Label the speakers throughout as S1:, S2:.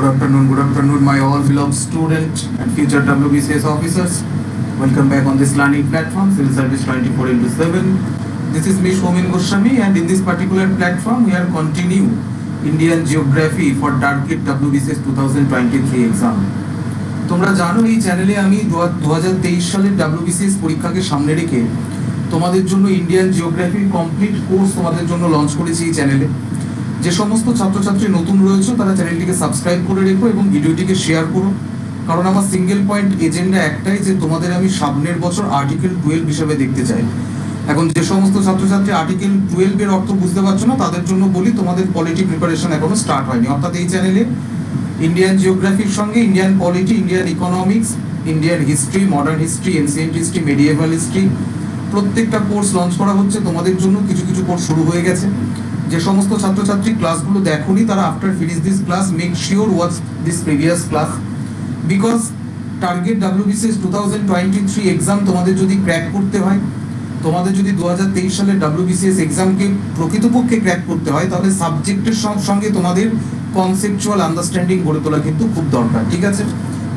S1: Good afternoon, my all beloved student and future WBCS officers. Welcome back on this learning platform, Civil Service 24/7. This is me, Shomin Goswami, and in this particular platform, we are continue Indian Geography for target WBCS 2023 exam. তোমরা জানো এই চ্যানেলে আমি 2023 সালের WBCS পরীক্ষাকে সামনে রেখে তোমাদের জন্য ইন্ডিয়ান জিওগ্রাফির কমপ্লিট কোর্স তোমাদের জন্য লঞ্চ করেছি এই চ্যানেলে। যে সমস্ত ছাত্রছাত্রী নতুন রয়েছে তারা চ্যানেলটিকে সাবস্ক্রাইব করে রেখো এবং ভিডিওটিকে শেয়ার করো, কারণ আমার সিঙ্গেল পয়েন্ট এজেন্ডা একটাই, যে তোমাদের আমি সামনের বছর আর্টিকেল 12 হিসাবে দেখতে চাই। এখন যে সমস্ত ছাত্রছাত্রী আর্টিকেল 12 এর অর্থ বুঝতে পারছো না তাদের জন্য বলি, তোমাদের পলিটি প্রিপারেশন এখনো স্টার্ট হয়নি। অর্থাৎ এই চ্যানেলে ইন্ডিয়ান জিওগ্রাফির সঙ্গে Indian polity, Indian economics, Indian history, modern history, ancient history, মেডিয়েভাল history প্রত্যেকটা কোর্স লঞ্চ করা হচ্ছে তোমাদের জন্য। কিছু কিছু কোর্স শুরু হয়ে গেছে। যে সমস্ত ছাত্রছাত্রী ক্লাসগুলো দেখোনি তারা after finish this class make sure watch this previous class, because target WBCS 2023 exam তোমাদের যদি ক্র্যাক করতে হয়, তোমাদের যদি 2023 সালের WBCS এক্সামকে প্রকৃতপক্ষে ক্র্যাক করতে হয়, তাহলে সাবজেক্টের সঙ্গে তোমাদের কনসেপচুয়াল আন্ডারস্ট্যান্ডিং গড়ে তোলা কিন্তু খুব দরকার। ঠিক আছে,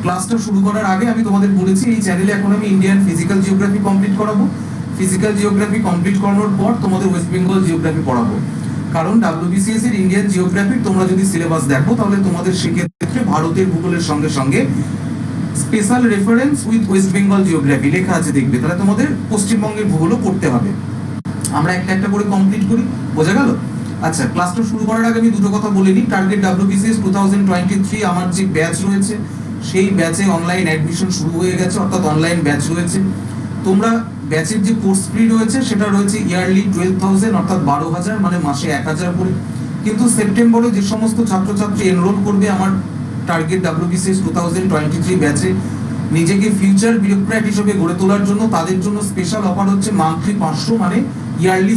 S1: ক্লাসটা শুরু করার আগে আমি তোমাদের বলেছি এই চ্যানেলে এখন আমি ইন্ডিয়ান ফিজিক্যাল জিওগ্রাফি কমপ্লিট করাবো। ফিজিক্যাল জিওগ্রাফি কমপ্লিট করানোর পর তোমাদের ওয়েস্ট বেঙ্গল জিওগ্রাফি পড়াবো, কারণ WBCS এর ইন্ডিয়ান জিওগ্রাফির তোমরা যদি সিলেবাস দেখো তাহলে তোমাদের সেক্ষেত্রে ভারতের ভূগোলের সঙ্গে সঙ্গে special reference with West Bengal geography লেখা আছে দেখবে, তাহলে তোমাদের পশ্চিমবঙ্গের ভূগোলও পড়তে হবে। আমরা একটা একটা করে কমপ্লিট করি, বোঝা গেল? আচ্ছা, ক্লাসটা শুরু করার আগে আমি দুটো কথা বলে নিই। টার্গেট WBCS 2023 আমার যে ব্যাচ রয়েছে সেই ব্যাচে অনলাইন অ্যাডমিশন শুরু হয়ে গেছে, অর্থাৎ অনলাইন ব্যাচ রয়েছে। তোমরা ব্যাচের যে কোর্স ফি রয়েছে সেটা রয়েছে ইয়ারলি 12,000, অর্থাৎ 12,000, মানে মাসে 1,000 করে। কিন্তু সেপ্টেম্বরে যে সমস্ত ছাত্রছাত্রী এনরোল করবে আমার টার্গেট WBCS 2023 ব্যাচে নিজেকে ফিউচার বিউরোক্র্যাট হিসেবে গড়ে তোলার জন্য, তাদের জন্য স্পেশাল অফার হচ্ছে মান্থলি 500, মানে ইয়ারলি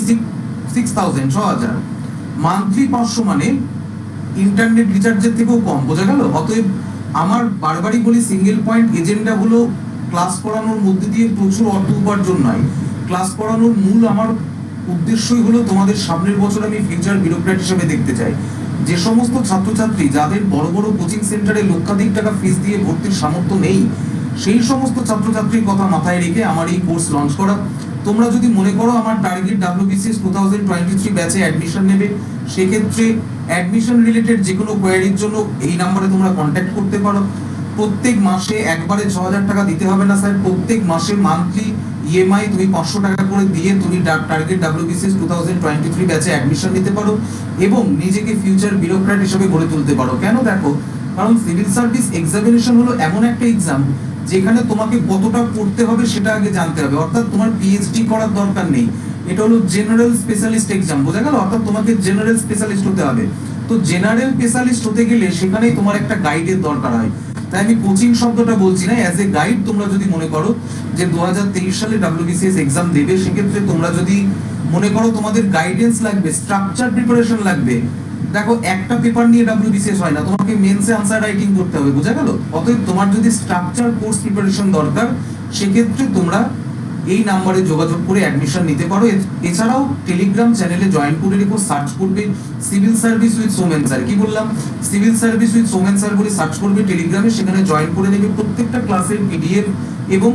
S1: 6,000, মান্থলি 500 মানে ইন্টারনেট রিচার্জের থেকেও কম, বোঝা গেল? অতএব আমার বারবারই বলি, সিঙ্গেল পয়েন্ট এজেন্ডা হলো ক্লাস করানোর মধ্যে দিয়ে প্রচুর অর্থ উপার্জন নয়। ক্লাস করানোর মূল আমার উদ্দেশ্যই হলো তোমাদের সামনের বছর আমি ফিউচার বিউরোক্র্যাট হিসেবে দেখতে চাই। যে সমস্ত ছাত্রছাত্রী যাদের বড় বড় কোচিং সেন্টারে লক্ষাধিক টাকা ফিস দিয়ে ভর্তির সামর্থ্য নেই, সেই সমস্ত ছাত্রছাত্রীর কথা মাথায় রেখে আমার এই কোর্স লঞ্চ করা। তোমরা যদি মনে করো আমার টার্গেট WBCS 2023 ব্যাচে অ্যাডমিশন নেবে, সেক্ষেত্রে অ্যাডমিশন রিলেটেড যে কোনো কোয়ারির জন্য এই নাম্বারে তোমরা কন্ট্যাক্ট করতে পারো। প্রত্যেক মাসে একবারে 6,000 টাকা দিতে হবে না স্যার, প্রত্যেক মাসে মান্থলি EMI তুমি 500 টাকা করে দিয়ে তুমি টার্গেট WBCS 2023 ব্যাচে অ্যাডমিশন নিতে পারো এবং নিজেকে ফিউচার বিউরোক্র্যাট হিসেবে গড়ে তুলতে পারো। কেন? দেখো, কারণ সিভিল সার্ভিস এক্সামিনেশন হলো এমন একটা এক্সাম যেখানে তোমাকে কতটা পড়তে হবে সেটা আগে জানতে হবে। অর্থাৎ তোমার PhD করার দরকার নেই, এটা হলো জেনারেল স্পেশালিস্ট এক্সাম, বোঝা গেল? অর্থাৎ তোমাকে জেনারেল স্পেশালিস্ট হতে হবে। তো জেনারেল স্পেশালিস্ট হতে গেলে সেখানেই তোমার একটা গাইডের দরকার হয়। তাই আমি কোচিং শব্দটা বলছি না, অ্যাজ এ গাইড তোমরা যদি মনে করো যে 2023 সালে WBCS এক্সাম দেবে, সেক্ষেত্রে তোমরা যদি মনে করো তোমাদের গাইডেন্স লাগবে, স্ট্রাকচার প্রিপারেশন লাগবে। দেখো, একটা পেপার নিয়ে WBCS হয় না, তোমাকে মেন্সে আনসার রাইটিং করতে হবে, বোঝা গেল? অতএব তোমার যদি স্ট্রাকচার কোর্স প্রিপারেশন দরকার, সেক্ষেত্রে তোমরা এই নাম্বারে যোগাযোগ করে অ্যাডমিশন নিতে পারো। এছাড়াও টেলিগ্রাম চ্যানেলে জয়েন করে রেখো, সার্চ করবে civil service with Somen sir. কি বললাম? Civil service with Somen sir বলে সার্চ করবে টেলিগ্রামে, সেখানে জয়েন করে নেবে। প্রত্যেকটা ক্লাসের PDF এবং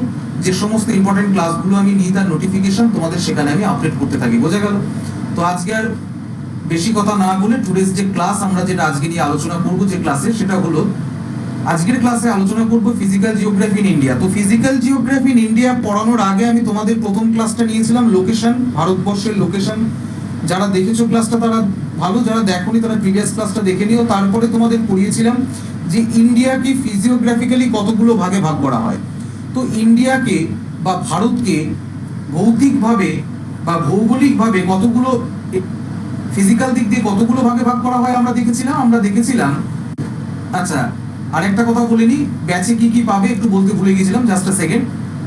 S1: যে সমস্ত ইম্পর্টেন্ট ক্লাসগুলো আমি নিই তার নোটিফিকেশন তোমাদের সেখানে আমি আপডেট করতে থাকি, বোঝা গেল? তো আজকে আর বেশি কথা না বলে টুডেস যে ক্লাস আমরা যেটা আজকে নিয়ে আলোচনা করবো, যে ক্লাসে, সেটা হলো আজকের ক্লাসে আলোচনা করব ফিজিক্যাল জিওগ্রাফি ইন ইন্ডিয়া। তো ফিজিক্যাল জিওগ্রাফি ইন ইন্ডিয়া পড়ানোর আগে আমি তোমাদের প্রথম ক্লাসটা নিয়েছিলাম লোকেশন, ভারতবর্ষের লোকেশন। যারা দেখেছো ক্লাসটা তারা ভালো, যারা দেখোনি তারা প্রিভিয়াস ক্লাসটা দেখে নিও। তারপরে তোমাদের পড়িয়েছিলাম যে ইন্ডিয়াকে ফিজিওগ্রাফিক্যালি কতগুলো ভাগে ভাগ করা হয়। তো ইন্ডিয়াকে বা ভারতকে ভৌতিকভাবে বা ভৌগোলিকভাবে কতগুলো, ফিজিক্যাল দিক দিয়ে কতগুলো ভাগে ভাগ করা হয় আমরা দেখেছিলাম। আচ্ছা, আরেকটা কথা বলিনি, ব্যাচে কি কি পাবে একটু বলতে ভুলে গেছিলাম, জাস্ট আ সেকেন্ড।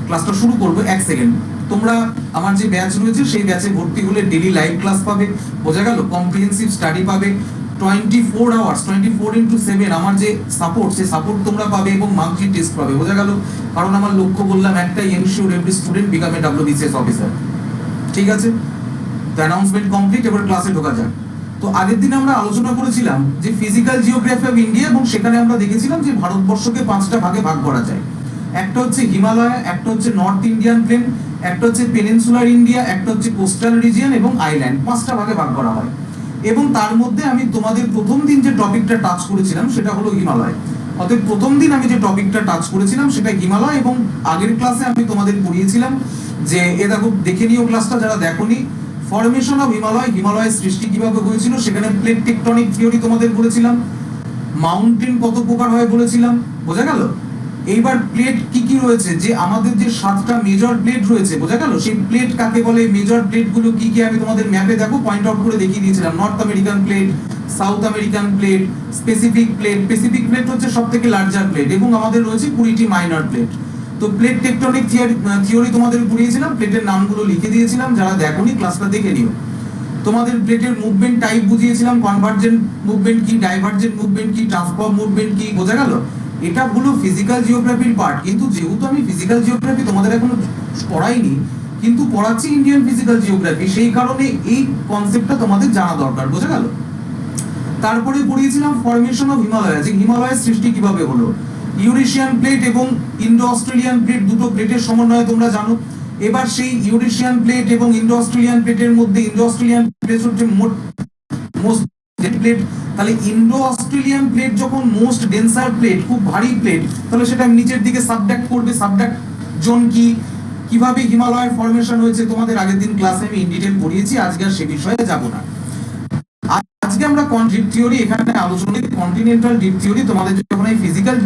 S1: ক্লাসটা শুরু করবো, 1 সেকেন্ড। তোমরা আমার যে ব্যাচ রয়েছে সেই ব্যাচে ভর্তি হলে ডেইলি লাইভ ক্লাস পাবে, বোঝা গেল? কম্প্রিহেনসিভ স্টাডি পাবে, 24 আওয়ার্স 24/7 আমার যে সাপোর্ট, সেই সাপোর্ট তোমরা পাবে এবং মান্থলি টেস্ট পাবে, বোঝা গেল? কারণ আমার লক্ষ্য বললাম একটাই, ensure every student become a WBCS officer. ঠিক আছে, তো অ্যানাউন্সমেন্ট কমপ্লিট, এবার ক্লাসে ঢোকা যাক। তো আগের দিন আমরা আলোচনা করেছিলাম যে ফিজিক্যাল জিওগ্রাফি অফ ইন্ডিয়া, এবং সেখানে আমরা দেখেছিলাম যে ভারতবর্ষকে 5টা ভাগে ভাগ করা যায়। একটা হচ্ছে হিমালয়, একটা হচ্ছে নর্থ ইন্ডিয়ান প্লেন, একটা হচ্ছে পেনিনসুলার ইন্ডিয়া, একটা হচ্ছে কোস্টাল রিজিয়ন এবং আইল্যান্ড, 5টা ভাগে ভাগ করা হয়। এবং তার মধ্যে আমি তোমাদের প্রথম দিন যে টপিকটা টাচ করেছিলাম সেটা হলো হিমালয়। অতএব প্রথম দিন আমি যে টপিকটা টাচ করেছিলাম সেটা হিমালয়, এবং আগের ক্লাসে আমি তোমাদের পড়িয়েছিলাম যে দেখো, দেখে নিও ক্লাসটা যারা দেখোনি। ফরমেশন অফ হিমালয়, হিমালয়ের সৃষ্টি কিভাবে হয়েছিল, সেখানে প্লেট টেকটনিক থিওরি তোমাদের বলেছিলাম। মাউন্টেন কত প্রকার হয় বলেছিলাম, বোঝা গেল। এইবার প্লেট কি কি রয়েছে, যে আমাদের যে 7টা মেজর প্লেট রয়েছে, বোঝা গেল। সেই প্লেট কাকে বলে, মেজর প্লেট গুলো কি কি আমি তোমাদের ম্যাপে দেখো পয়েন্ট আউট করে দেখিয়ে দিয়েছিলাম। North American plate, south American plate, specific plate. Specific plate হচ্ছে সবথেকে লার্জার প্লেট, এবং আমাদের রয়েছে 20টি মাইনর প্লেট। তো প্লেট টেকটনিক থিওরি তোমাদের পড়িয়েছিলাম, প্লেটের নামগুলো লিখে দিয়েছিলাম, যারা দেখোনি ক্লাসটা দেখে নিও। তোমাদের প্লেটের মুভমেন্ট টাইপ বুঝিয়েছিলাম, কনভার্জেন্ট মুভমেন্ট কি, ডাইভার্জেন্ট মুভমেন্ট কি, ট্রান্সফর্ম মুভমেন্ট কি, বোঝা গেল। এটা হলো ফিজিক্যাল জিওগ্রাফির পার্ট, কিন্তু যেহেতু আমি ফিজিক্যাল জিওগ্রাফি তোমাদের এখনো পড়াইনি, কিন্তু পড়াচ্ছি ইন্ডিয়ান ফিজিক্যাল জিওগ্রাফি, সেই কারণে এই কনসেপ্টটা তোমাদের জানা দরকার, বোঝা গেল। তারপরে পড়িয়েছিলাম ফরমেশন অফ হিমালয়, যে হিমালয়ের সৃষ্টি কিভাবে হলো। ইউরেশিয়ান প্লেট এবং ইন্ডো অস্ট্রেলিয়ান প্লেট, দুটো প্লেটের সমন্বয়ে তোমরা জানো। এবার সেই ইউরেশিয়ান প্লেট এবং ইন্ডো অস্ট্রেলিয়ান প্লেটের মধ্যে, ইন্ডো অস্ট্রেলিয়ান প্লেট হচ্ছে মোস্ট প্লেট, তাহলে ইন্ডো অস্ট্রেলিয়ান প্লেট যখন মোস্ট ডেন্সার প্লেট, খুব ভারী প্লেট, তাহলে সেটা নিচের দিকে সাবডাক্ট করবে। সাবডাক্ট জোন কি, কিভাবে হিমালয়ের ফরমেশন হয়েছে তোমাদের আগের দিন ক্লাসে আমি ইন ডিটেইল পড়িয়েছি, আজকে আর সে বিষয়ে যাব না। আজকে আমরা ডিপ থিওরি এখানে আলোচনা, কন্টিনেন্টাল ডিপ থিওরি তোমাদের যখন এই ফিজিক্যাল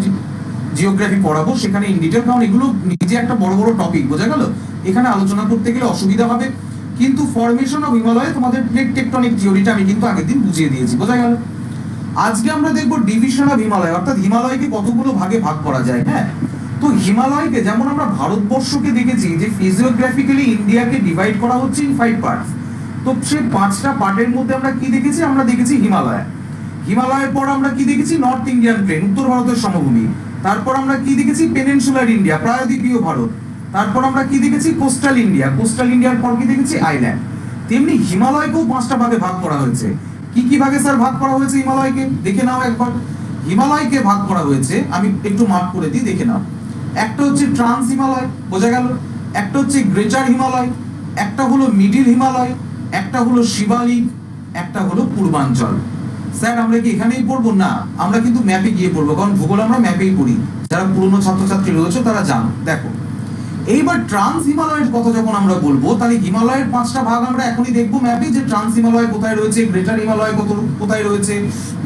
S1: জিওগ্রাফি পড়াবো সেখানে ইন ডিটেইল, কারণ এগুলো নিজে একটা বড় বড় টপিক, বোঝা গেল। এখানে আলোচনা করতে গেলে অসুবিধা হবে, কিন্তু ফরমেশন অফ হিমালয় তোমাদের প্লেট টেকটনিক থিওরিটা আমি কিন্তু আগের দিন বুঝিয়ে দিয়েছি, বোঝা গেল। আজকে আমরা দেখবো ডিভিশন অফ হিমালয়, অর্থাৎ হিমালয়কে কতগুলো ভাগে ভাগ করা যায়। হ্যাঁ, তো হিমালয়কে যেমন আমরা ভারতবর্ষকে দেখেছি যে ফিজিওগ্রাফিক্যালি ইন্ডিয়াকে ডিভাইড করা হচ্ছে ইন 5 পার্টস। তো সেই 5টা পার্টের মধ্যে আমরা কি দেখেছি, আমরা দেখেছি হিমালয়। হিমালয়ের পর আমরা কি দেখেছি, নর্থ ইন্ডিয়ান প্লেন, উত্তর ভারতের সমভূমি। তারপর আমরা কি দেখেছি, পেনিনসুলার ইন্ডিয়া, প্রায়দ্বীপীয় ভারত। তারপর আমরা কি দেখেছি, কোস্টাল ইন্ডিয়া। কোস্টাল ইন্ডিয়ার পর কি দেখেছি, আইল্যান্ড। তেমনি হিমালয়কেও 5টা ভাগে ভাগ করা হয়েছে। কি কি ভাগে স্যার ভাগ করা হয়েছে হিমালয়কে, দেখে নাও একবার। হিমালয়কে ভাগ করা হয়েছে, আমি একটু মার্ক করে দিই, দেখে নাও। একটা হচ্ছে ট্রান্স হিমালয়, বোঝা গেল। একটা হচ্ছে গ্রেটার হিমালয়, একটা হলো মিডিল হিমালয়, একটা হলো শিবালিক, একটা হলো পূর্বাঞ্চল। স্যার আমরা কি এখানেই পড়বো? না, আমরা কিন্তু ম্যাপে গিয়ে পড়বো, কারণ ভূগোল আমরা ম্যাপেই পড়ি। যারা পুরনো ছাত্রছাত্রী রয়েছে তারা জানো। দেখো, এইবার ট্রান্স হিমালয়ের কথা যখন আমরা বলবো, তাহলে হিমালয়ের 5টা ভাগ আমরা এখনই দেখবো ম্যাপে, যে ট্রান্স হিমালয় কোথায় রয়েছে, গ্রেটার হিমালয় কোথায় রয়েছে,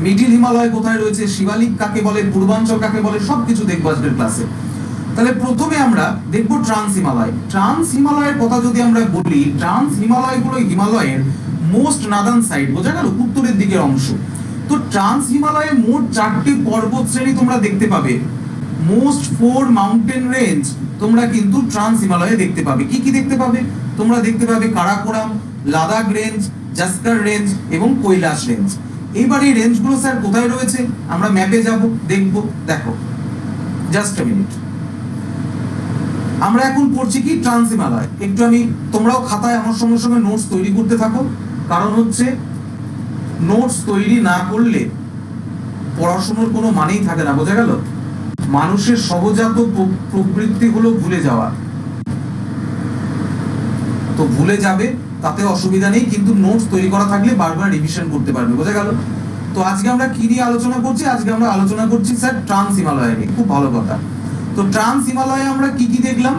S1: মিডিল হিমালয় কোথায় রয়েছে, শিবালিক কাকে বলে, পূর্বাঞ্চল কাকে বলে, সবকিছু দেখবো আজকের ক্লাসে। তাহলে প্রথমে আমরা দেখবো ট্রান্স হিমালয়। ট্রান্স হিমালয়ের কথা যদি আমরা বলি, ট্রান্স হিমালয় হলো হিমালয়ের মোস্ট নাদার্ন সাইড, বোঝা গেল, উত্তরের দিকের অংশ। তো ট্রান্স হিমালয়ে মোট 4টি পর্বত শ্রেণী তোমরা দেখতে পাবে। মোস্ট 4 মাউন্টেন রেঞ্জ তোমরা কিন্তু ট্রান্স হিমালয়ে দেখতে পাবে। কি কি দেখতে পাবে? তোমরা দেখতে পাবে কারাকোরাম, লাদাখ রেঞ্জ, জাস্কার রেঞ্জ এবং কৈলাস রেঞ্জ। এইবার এই রেঞ্জগুলো স্যার কোথায় রয়েছে, আমরা ম্যাপে যাব, দেখব। দেখো, জাস্ট আ মিনিট। আমরা এখন পড়ছি কি, ট্রান্স হিমালয়। একটু আমি, তোমরাও খাতায় আমার সঙ্গে সঙ্গে নোটস তৈরি করতে থাকো, কারণ হচ্ছে নোটস তৈরি না করলে পড়াশোনার কোনো মানেই থাকে না, বোঝা গেল। মানুষের সহজাত প্রবৃত্তি হলো ভুলে যাওয়া, তো ভুলে যাবে, তাতে অসুবিধা নেই, কিন্তু নোটস তৈরি করা থাকলে বারবার রিভিশন করতে পারবে, বোঝা গেল। তো আজকে আমরা কি নিয়ে আলোচনা করছি, আজকে আমরা আলোচনা করছি স্যার ট্রান্স হিমালয় নিয়ে। খুব ভালো কথা। তো ট্রান্স হিমালয়ে আমরা কি কি দেখলাম,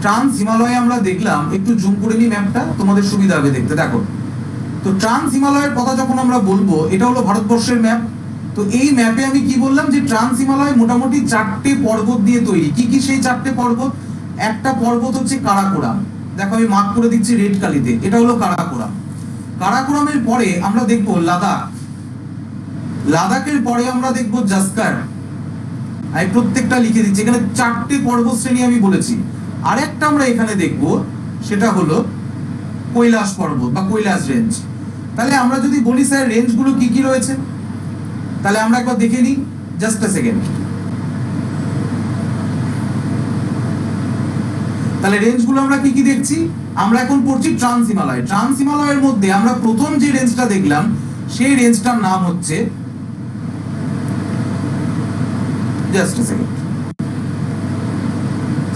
S1: ট্রান্স হিমালয়ে আমরা দেখলাম, একটু জুম করে নিই ম্যাপটা, তোমাদের সুবিধা হবে দেখতে। দেখো, তো ট্রান্স হিমালয়ের কথা যখন আমরা বলবো, এটা হলো ভারতবর্ষের ম্যাপ। তো এই ম্যাপে আমি কি বললাম, যে ট্রান্স হিমালয় মোটামুটি 4টে পর্বত দিয়ে তৈরি। কি কি সেই 4টে পর্বত? একটা পর্বত হচ্ছে কারাকোরাম, দেখো আমি মার্ক করে দিচ্ছি রেড কালিতে, এটা হলো কারাকোরাম। কারাকোরামের পরে আমরা দেখবো লাদাখ, লাদাখের পরে আমরা দেখবো জাস্কার। আমি প্রত্যেকটা লিখে দিচ্ছি, এখানে 4টে পর্বত শ্রেণী আমি বলেছি। আরেকটা আমরা এখানে দেখবো, সেটা হলো কৈলাস পর্বত বা কৈলাস রেঞ্জ। তাহলে আমরা যদি বলি স্যার রেঞ্জগুলো কি কি রয়েছে, তাহলে আমরা একবার দেখে নিই, জাস্ট আ সেকেন্ড। তাহলে রেঞ্জগুলো আমরা কি কি দেখছি, আমরা এখন পড়ছি ট্রান্স হিমালয়। ট্রান্স হিমালয়ের মধ্যে আমরা প্রথম যে রেঞ্জটা দেখলাম সেই রেঞ্জটার নাম হচ্ছে, জাস্ট আ সেকেন্ড,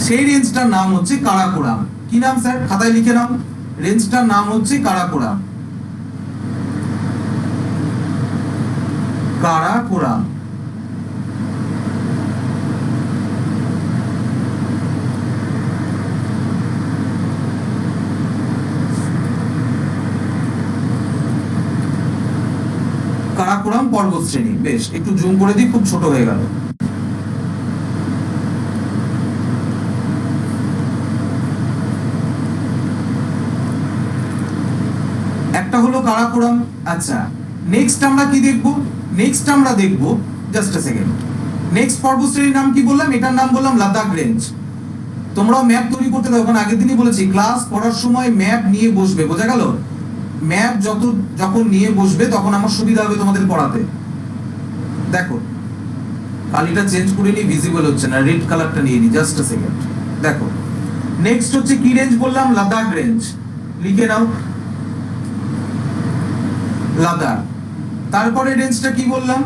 S1: সেই রেঞ্জটার নাম হচ্ছে কারাকোরাম। কি নাম স্যার? খাতায় লিখে নাও। রেঞ্জটার নাম হচ্ছে কারাকোরাম। কারাকোরাম। কারাকোরাম পর্বতশ্রেণী। বেশ, একটু জুম করে দিই, খুব ছোট হয়ে গেল। একটা হলো কারাকোরাম। আচ্ছা, নেক্সট আমরা কি দেখব? নেক্সট আমরা দেখব, জাস্ট আ সেকেন্ড, নেক্সট পর্বতশ্রেণীর নাম কি বললাম? এটার নাম বললাম লাদাখ রেঞ্জ। তোমরাও ম্যাপ তৈরি করতে দাও, কারণ আগের দিনই বলেছি ক্লাস পড়ার সময় ম্যাপ নিয়ে বসবে, বোঝা গেল? ম্যাপ যখন নিয়ে বসবে তখন আমার সুবিধা হবে তোমাদের পড়াতে। দেখো, কালিটা চেঞ্জ করে নি, ভিজিবল হচ্ছে না, রেড কালারটা নিয়ে নি, জাস্ট আ সেকেন্ড। দেখো, নেক্সট হচ্ছে কি রেঞ্জ বললাম? লাদাখ রেঞ্জ। লিখে নাও, লাদাখ। তারপরে রেঞ্জটা কি বললাম?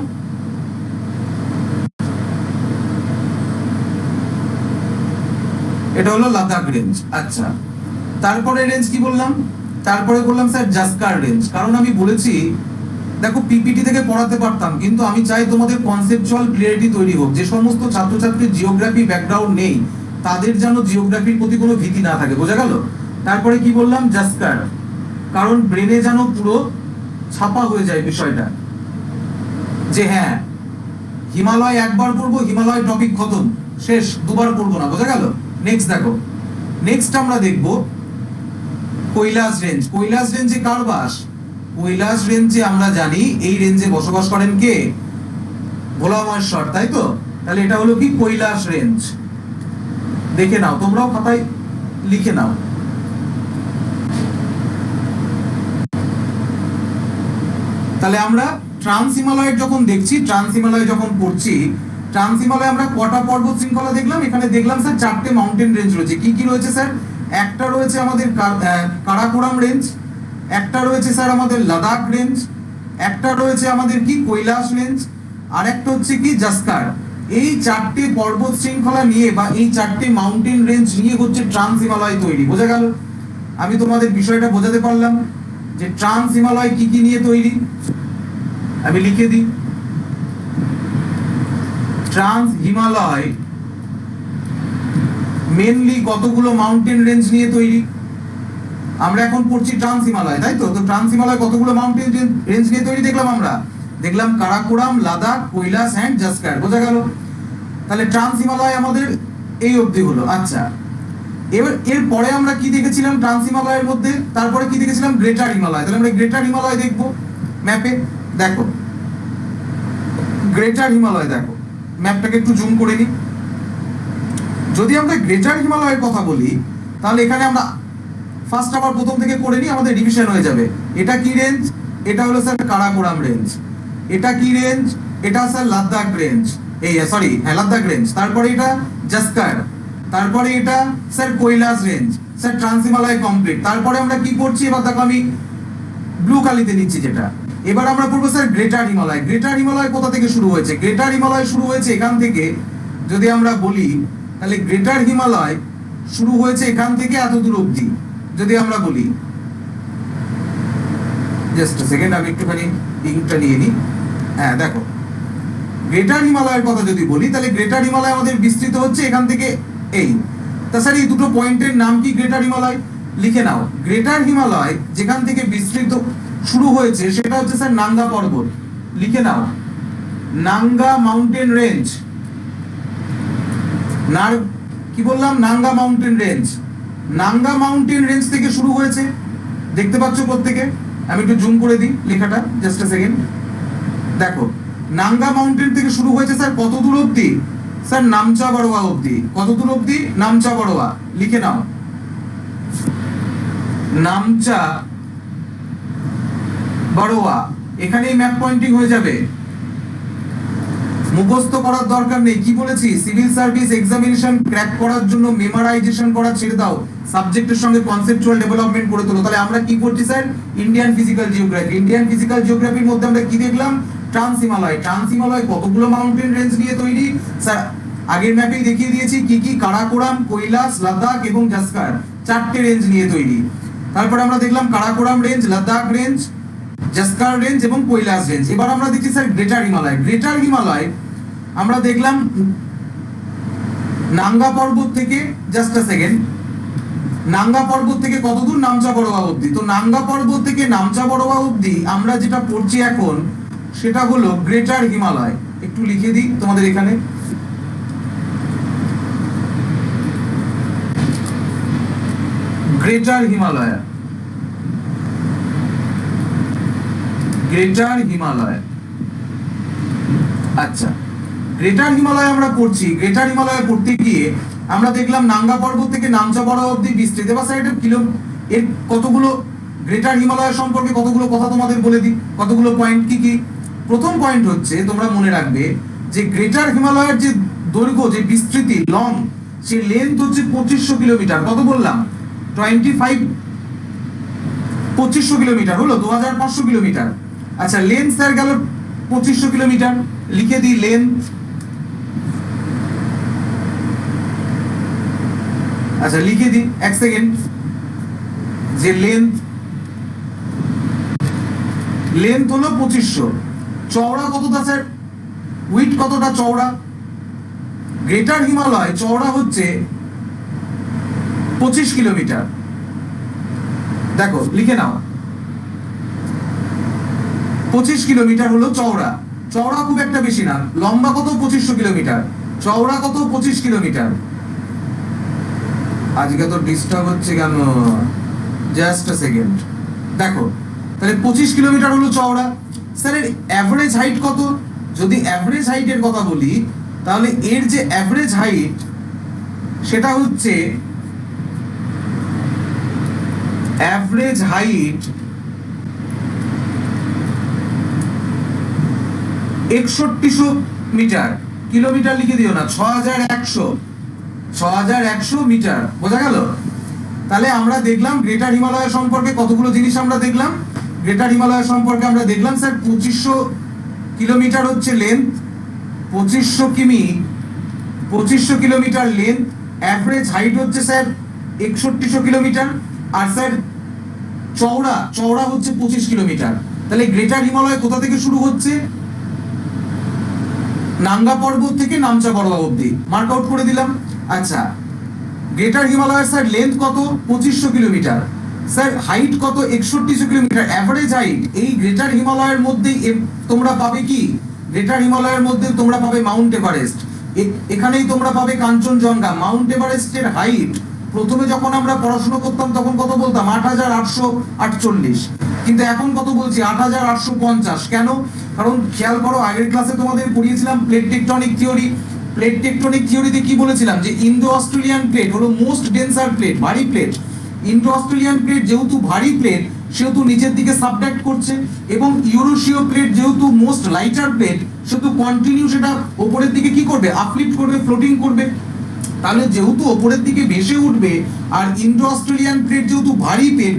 S1: এটা হলো লাদাখ রেঞ্জ। আচ্ছা, তারপরে রেঞ্জ কি বললাম? তারপরে বললাম স্যার জাস্কার রেঞ্জ। কারণ আমি বলেছি, দেখো পিপিটি থেকে পড়াতে পারতাম, কিন্তু আমি চাই তোমাদের কনসেপচুয়াল ক্লিয়ারিটি তৈরি হোক। যে সমস্ত ছাত্রছাত্রীর জিওগ্রাফি ব্যাকগ্রাউন্ড নেই, তাদের যেন জিওগ্রাফির প্রতি কোনো ভীতি না থাকে, বোঝা গেল? তারপরে কি বললাম? জাস্কার। কারণ ব্রেনে যেন পুরো ছাপা হয়ে যায় বিষয়টা, যে হ্যাঁ হিমালয় একবার পড়বো, হিমালয় টপিক খতম, শেষ, দুবার পড়বো না, বোঝা গেল? নেক্সট দেখো, নেক্সট আমরা দেখব কৈলাস রেঞ্জ। কৈলাস রেঞ্জে কার বাস? কৈলাস রেঞ্জে আমরা জানি এই রেঞ্জে বসবাস করেন কে? ভোলা মহেশ্বর, তাই তো? তাহলে এটা হলো কি? কৈলাস রেঞ্জ। দেখে নাও, তোমরাও খাতায় লিখে নাও। তাহলে আমরা ট্রান্স হিমালয়ের যখন দেখছি, ট্রান্স হিমালয় যখন পড়ছি, ট্রান্স হিমালয় আমরা কটা পর্বত শৃঙ্খলা দেখলাম? এখানে দেখলাম স্যার 4টে মাউন্টেন রেঞ্জ রয়েছে। কি কি রয়েছে স্যার? একটা রয়েছে আমাদের কারাকোরাম রেঞ্জ, একটা রয়েছে স্যার আমাদের লাদাখ রেঞ্জ, একটা রয়েছে আমাদের কি কৈলাস রেঞ্জ, আর একটা হচ্ছে কি জাস্কার। এই 4টে পর্বত শৃঙ্খলা নিয়ে বা এই 4টে মাউন্টেন রেঞ্জ নিয়ে হচ্ছে ট্রান্স হিমালয় তৈরি, বোঝা গেল? আমি তোমাদের বিষয়টা বোঝাতে পারলাম যে ট্রান্স হিমালয় কি কি নিয়ে তৈরি। আমি লিখে দিই, ট্রান্স হিমালয় মেনলি কতগুলো মাউন্টেন রেঞ্জ নিয়ে তৈরি। আমরা এখন পড়ছি ট্রান্স হিমালয়, তাই তো? তো ট্রান্স হিমালয় কতগুলো মাউন্টেন রেঞ্জ নিয়ে তৈরি দেখলাম আমরা? দেখলাম কারাকোরাম, লাদাখ, কৈলাস এন্ড জাস্কার, বোঝা গেল? তাহলে ট্রান্স হিমালয় আমাদের এই অবধি হলো। আচ্ছা, এবার এর পরে আমরা কি দেখেছিলাম ট্রান্স হিমালয়ের মধ্যে? তারপরে কি দেখেছিলাম? গ্রেটার হিমালয়। তাহলে আমরা গ্রেটার হিমালয় দেখবো ম্যাপে। দেখো, গ্রেটার হিমালয় দেখো, ম্যাপটাকে একটু জুম করে নিই। যদি আমরা গ্রেটার হিমালয়ের কথা বলি, তাহলে এখানে আমরা ফার্স্ট আবার প্রথম থেকে করে নিই, আমাদের রিভিশন হয়ে যাবে। এটা কি রেঞ্জ? এটা হলো স্যার কারাকোরাম রেঞ্জ। এটা কি রেঞ্জ? এটা স্যার লাদাখ রেঞ্জ, এই সরি হ্যাঁ লাদাখ রেঞ্জ। তারপরে এটা জাস্কার, তারপরে এটা sir Kailash range. Sir trans Himalaya complete. তারপরে আমরা কি পড়ছি? এবার দেখো আমি ব্লু কালিতে নিচ্ছি যেটা। এবার আমরা পড়বো sir greater Himalaya. Greater Himalaya কোথা থেকে শুরু হয়েছে? গ্রেটার হিমালয় শুরু হয়েছে এখান থেকে। যদি আমরা বলি তাহলে গ্রেটার হিমালয় শুরু হয়েছে এখান থেকে এত দূর অবধি। যদি আমরা বলি, জাস্ট সেকেন্ড, আমি একটুখানি ইঙ্কটা নিয়ে নিই। হ্যাঁ দেখো, গ্রেটার হিমালয়ের কথা যদি বলি, তাহলে গ্রেটার হিমালয় আমাদের বিস্তৃত হচ্ছে এখান থেকে এই। তা স্যার এই দুটো পয়েন্টের নাম কি? গ্রেটার হিমালয়। লিখে নাও, গ্রেটার হিমালয় যেখান থেকে বিস্তৃত শুরু হয়েছে সেটা হচ্ছে স্যার নাঙ্গা পর্বত। লিখে নাও, নাঙ্গা মাউন্টেন রেঞ্জ। কি বললাম? Nanga mountain range. Nanga mountain range থেকে শুরু হয়েছে, দেখতে পাচ্ছ প্রত্যেকে? আমি একটু জুম করে দিই লেখাটা, জাস্ট আ সেকেন্ড। দেখো, নাঙ্গা মাউন্টেন থেকে শুরু হয়েছে স্যার কত দূর অবধি? স্যার নামচা বড়োয়া অবধি। কত দূর অবধি? নামচা বড়োয়া। লিখে নাও, নামচা বড়োয়া। এখানেই ম্যাপ পয়েন্টিং হয়ে যাবে। মুখস্থ করার দরকার নেই, কি বলেছি, সিভিল সার্ভিস এক্সামিনেশন ক্র্যাক করার জন্য মেমোরাইজেশন করা ছেড়ে দাও, সাবজেক্টের সঙ্গে কনসেপচুয়াল ডেভেলপমেন্ট করে তোলো। তাহলে আমরা কি করছি sir, Indian physical geography, Indian physical জিওগ্রাফির মধ্যে আমরা কি দেখলাম, ট্রান্স হিমালয়, ট্রান্স হিমালয় কতগুলো মাউন্টেন রেঞ্জ নিয়ে তৈরি স্যার, আগের ম্যাপেই দেখিয়ে দিয়েছি কি কি, কারাকোরাম, কৈলাস, লাদাখ এবং জাস্কার, চারটে রেঞ্জ নিয়ে তৈরি। তারপরে আমরা দেখলাম Karakoram range, Ladakh range, Zanskar range এবং কৈলাস রেঞ্জ। এবার আমরা দেখছি sir greater Himalaya. Greater Himalaya আমরা দেখলাম নাঙ্গা পর্বত থেকে, জাস্ট আ সেকেন্ড, নাঙ্গা পর্বত থেকে কত দূর, নামচা বড়োয়া অবধি। তো নাঙ্গা পর্বত থেকে নামচা বড়োয়া অবধি আমরা যেটা পড়ছি এখন সেটা হলো গ্রেটার হিমালয়। একটু লিখে দিই তোমাদের এখানে, গ্রেটার হিমালয়, গ্রেটার হিমালয়। আচ্ছা, গ্রেটার হিমালয় আমরা পড়ছি, গ্রেটার হিমালয় পড়তে গিয়ে আমরা দেখলাম নাঙ্গা পর্বত থেকে নামচা বড়োয়া অবধি বিস্তৃত। এবার স্যার এটা কিলো, এর কতগুলো গ্রেটার হিমালয় সম্পর্কে কতগুলো কথা তোমাদের বলে দিই, কতগুলো পয়েন্ট। কি কি, প্রথম পয়েন্ট হচ্ছে তোমরা মনে রাখবে যে গ্রেটার হিমালয়ের যে দৈর্ঘ্য, যে বিস্তৃতি, লং, সে লেন্থ হচ্ছে 2500 কিলোমিটার। কত বললাম, 2500 কিলোমিটার হলো 2500 কিলোমিটার। আচ্ছা, লেন্থ স্যার গেল 2500 কিলোমিটার, লিখে দিই লেন্থ। আচ্ছা লিখে দিই, এক সেকেন্ড, যে লেন্থ, লেন্থ হলো 2500, চওড়া কতটা স্যার, উইডথ কতটা চওড়া, গ্রেটার হিমালয় চওড়া হচ্ছে 25 কিলোমিটার। দেখো লিখে নাও, 25 কিলোমিটার হলো চওড়া। চওড়া খুব একটা বেশি না, লম্বা কত, 2500 কিলোমিটার, চওড়া কত, 25 কিলোমিটার। আজকে তো ডিস্টার্ব হচ্ছে কেন, জাস্ট আ সেকেন্ড। দেখো তাহলে 25 কিলোমিটার হলো চওড়া। স্যার এর অ্যাভারেজ হাইট কত, যদি অ্যাভারেজ হাইটের কথা বলি তাহলে এর যে অ্যাভারেজ হাইট সেটা হচ্ছে, অ্যাভারেজ হাইট 6100 মিটার, কিলোমিটার লিখে দিও না, 6100 মিটার, বোঝা গেল। তাহলে আমরা দেখলাম গ্রেটার হিমালয় সম্পর্কে কতগুলো জিনিস আমরা দেখলাম। গ্রেটার হিমালয় সম্পর্কে আমরা দেখলাম স্যার 2500 কিলোমিটার হচ্ছে লেন্থ, 2500 কিমি, 2500 কিলোমিটার লেন্থ, অ্যাভারেজ হাইট হচ্ছে স্যার 6100 কিলোমিটার, আর স্যার চওড়া, চওড়া হচ্ছে 25 কিলোমিটার। তাহলে গ্রেটার হিমালয় কোথা থেকে শুরু হচ্ছে, নাঙ্গা পর্বত থেকে নামচা বড়োয়া অবধি, মার্ক আউট করে দিলাম। আচ্ছা, গ্রেটার হিমালয়ের স্যার লেন্থ কত, 2500 কিলোমিটার, স্যার হাইট কত, 6100 কিলোমিটার, অ্যাভারেজ হাইট। এই গ্রেটার হিমালয়ের মধ্যেই তোমরা পাবে কি, গ্রেটার হিমালয়ের মধ্যে তোমরা পাবে মাউন্ট এভারেস্ট, এখানেই তোমরা পাবে কাঞ্চনজঙ্ঘা। মাউন্ট এভারেস্টের হাইট প্রথমে যখন আমরা পড়াশোনা করতাম তখন কত বলতাম, 8848, কিন্তু এখন কত বলছি, 8850। কেন, কারণ খেয়াল করো আগের ক্লাসে তোমাদের পড়িয়েছিলাম plate tectonic theory. Plate tectonic থিওরিতে কি বলেছিলাম, যে ইন্দো অস্ট্রেলিয়ান প্লেট হলো মোস্ট ডেন্সার প্লেট, ভারী প্লেট। ইন্দো অস্ট্রেলিয়ান প্লেট যেহেতু ভারী প্লেট সেহেতু নিচের দিকে সাবডাক্ট করছে, এবং ইউরোশীয় প্লেট যেহেতু মোস্ট লাইটার প্লেট সেহেতু কন্টিনিউ সেটা ওপরের দিকে কি করবে, আপলিফট করবে, ফ্লোটিং করবে। তাহলে যেহেতু ওপরের দিকে ভেসে উঠবে, আর ইন্দো অস্ট্রেলিয়ান প্লেট যেহেতু ভারী প্লেট,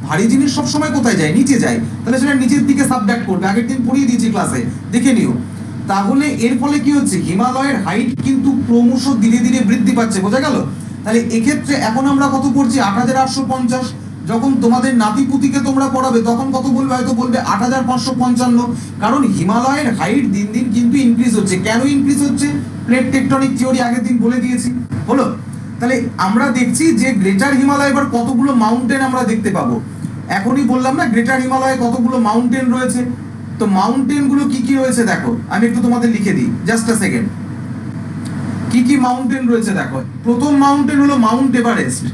S1: ভারী জিনিস সবসময় কোথায় যায়, নিচে যায়, তাহলে সেটা নিচের দিকে সাবডাক্ট করবে। আগের দিন পড়িয়ে দিয়েছি ক্লাসে, দেখে নিও। তাহলে এর ফলে কি হচ্ছে, হিমালয়ের হাইট কিন্তু ক্রমশ ধীরে ধীরে বৃদ্ধি পাচ্ছে, বোঝা গেল। তাহলে এক্ষেত্রে এখন আমরা কত পড়ছি, 8850। যখন তোমাদের নাতিপুতিকে তোমরা পড়াবে তখন কত বলবে, হয়তো বলবে 8555, কারণ হিমালয়ের হাইট দিন দিন কিন্তু ইনক্রিজ হচ্ছে। কেন ইনক্রিজ হচ্ছে, প্লেট টেকটনিক থিওরি আগের দিন বলে দিয়েছি, হলো। তাহলে আমরা দেখছি যে গ্রেটার হিমালয় এবার কতগুলো মাউন্টেন আমরা দেখতে পাবো। এখনই বললাম না গ্রেটার হিমালয়ে কতগুলো মাউন্টেন রয়েছে, তো মাউন্টেন গুলো কি কি রয়েছে দেখো, আমি একটু তোমাদের লিখে দিই, জাস্ট আ সেকেন্ড। কি কি মাউন্টেন রয়েছে দেখো, প্রথম মাউন্টেন হলো মাউন্ট এভারেস্ট,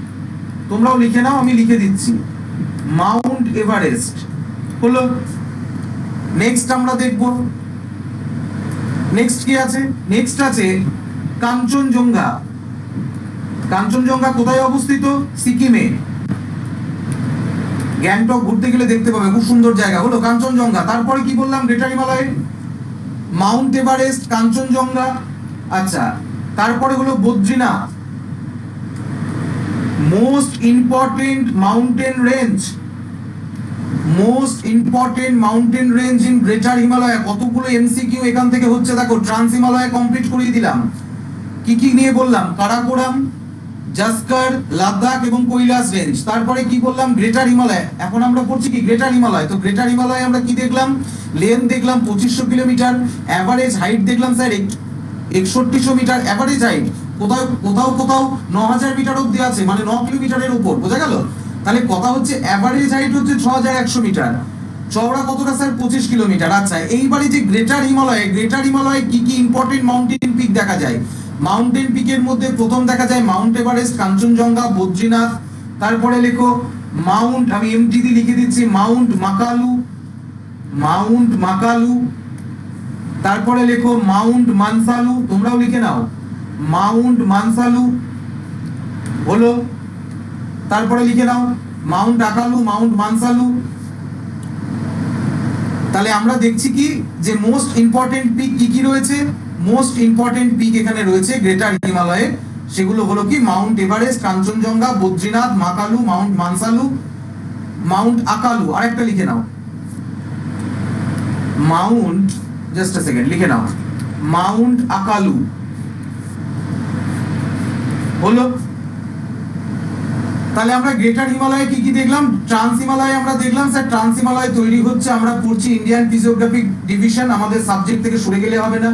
S1: তোমরাও লিখে নাও, আমি লিখে দিচ্ছি, মাউন্ট এভারেস্ট হলো। নেক্সট আমরা দেখব, নেক্সট কি আছে, নেক্সট আছে কাঞ্চনজঙ্ঘা। কাঞ্চনজঙ্ঘা কোথায় অবস্থিত, সিকিমে। গ্যাংটক ঘুরতে গেলে দেখতে পাবে, খুব সুন্দর জায়গা, হলো কাঞ্চনজঙ্ঘা। তারপরে কি বললাম, greater Himalaya, Mount Everest, Kanchenjunga. আচ্ছা, তারপরে হলো Badrinath. Most important mountain range, most important mountain range in greater Himalaya. কতগুলো এমসিকিউ এখান থেকে হচ্ছে দেখো। ট্রান্স হিমালয় কমপ্লিট করিয়ে দিলাম। কি কি নিয়ে বললাম? কারাকোরাম, জাস্কার, লাদাখ এবং কৈলাস রেঞ্জ। তারপরে কি বললাম? গ্রেটার হিমালয়। এখন আমরা পড়ছি কি গ্রেটার হিমালয়। তো গ্রেটার হিমালয় আমরা কি দেখলাম? লেন্থ দেখলাম 2500 কিলোমিটার, এভারেজ হাইট দেখলাম স্যার 6100 মিটার এভারেজ হাইট। কোথাও কোথাও কোথাও 9000 মিটার অব্দি আছে, মানে 9 কিলোমিটারের উপর। বোঝা গেল? তাহলে কথা হচ্ছে এভারেজ হাইট হচ্ছে 6100 মিটার। চওড়া কতটা স্যার? 25 কিলোমিটার। আচ্ছা, এইবারে যে গ্রেটার হিমালয়ে, গ্রেটার হিমালয়ে কি কি ইম্পর্টেন্ট মাউন্টেন পিক দেখা যায়? মাউন্টেন পিকের মধ্যে প্রথম দেখা যায় মাউন্ট এভারেস্ট, কাঞ্চনজঙ্ঘা, বদ্রীনাথ। তারপরে লেখো মাউন্ট, আমি এমটি দিয়ে লিখে দিচ্ছি, মাউন্ট মাকালু, মাউন্ট মাকালু। তারপরে লেখো মাউন্ট মানসালু, তোমরাও লিখে নাও, মাউন্ট মানসালু হলো। তারপরে লিখে নাও মাউন্ট আকালু, মাউন্ট মানসালু। তাহলে আমরা দেখছি কি যে মোস্ট ইম্পর্টেন্ট পিক কি কি রয়েছে? মোস্ট ইম্পর্টেন্ট পিক এখানে রয়েছে গ্রেটার হিমালয়ে। সেগুলো হলো কি mount Everest, Kanchenjunga, Badrinath, Makalu, mount Manaslu, mount আকালু। আরেকটা লিখে নাও, মাউন্ট, জাস্ট আ সেকেন্ড, লিখে নাও মাউন্ট আকালু হলো। তাহলে আমরা গ্রেটার হিমালয়ে কি কি দেখলাম? ট্রান্স হিমালয়ে আমরা দেখলাম স্যার ট্রান্স হিমালয় তৈরি হচ্ছে, আমরা পড়ছি ইন্ডিয়ান ফিজিওগ্রাফিক ডিভিশন। আমাদের সাবজেক্ট থেকে সরে গেলে হবে না।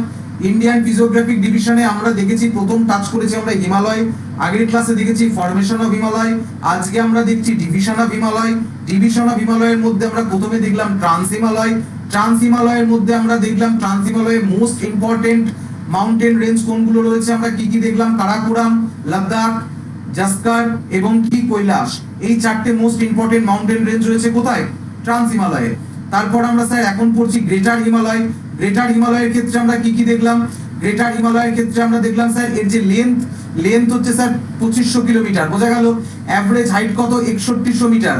S1: ইন্ডিয়ান ফিজিওগ্রাফিক ডিভিশনে আমরা দেখেছি, প্রথম টাচ করেছি আমরা হিমালয়। আগের ক্লাসে দেখেছি ফরমেশন অফ হিমালয়, আজকে আমরা দেখছি division of Himalaya. Division of হিমালয়ের মধ্যে আমরা প্রথমে দেখলাম ট্রান্স হিমালয়। ট্রান্স হিমালয়ের মধ্যে আমরা দেখলাম ট্রান্স হিমালয়ে মোস্ট ইম্পর্টেন্ট মাউন্টেন রেঞ্জ কোনগুলো রয়েছে আমরা কি কি দেখলাম? কারাকোরাম, লাদাখ, জাস্কার এবং কি কৈলাস। এই চারটে মোস্ট ইম্পর্টেন্ট মাউন্টেন রেঞ্জ রয়েছে কোথায়? ট্রান্স হিমালয়ে। তারপর আমরা স্যার এখন পড়ছি গ্রেটার হিমালয়। গ্রেটার হিমালয়ের ক্ষেত্রে আমরা কি কি দেখলাম? গ্রেটার হিমালয়ের ক্ষেত্রে আমরা দেখলাম স্যার এর যে লেন্থ হচ্ছে স্যার 2500 কিলোমিটার। বোঝা গেল? অ্যাভারেজ হাইট কত? 6100 মিটার,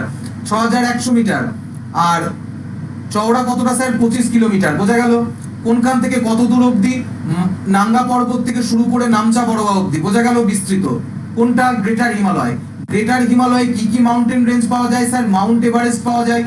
S1: 6100 মিটার। আর চওড়া কতটা স্যার? 25 কিলোমিটার। বোঝা গেল? কোনখান থেকে কত দূর অবধি? নাঙ্গা পর্বত থেকে শুরু করে নামচা বড়োয়া অবধি। বোঝা গেল? বিস্তৃত। কোনটা? গ্রেটার হিমালয়। গ্রেটার হিমালয়ে কি কি মাউন্টেন রেঞ্জ পাওয়া যায় স্যার? মাউন্ট এভারেস্ট পাওয়া যায়।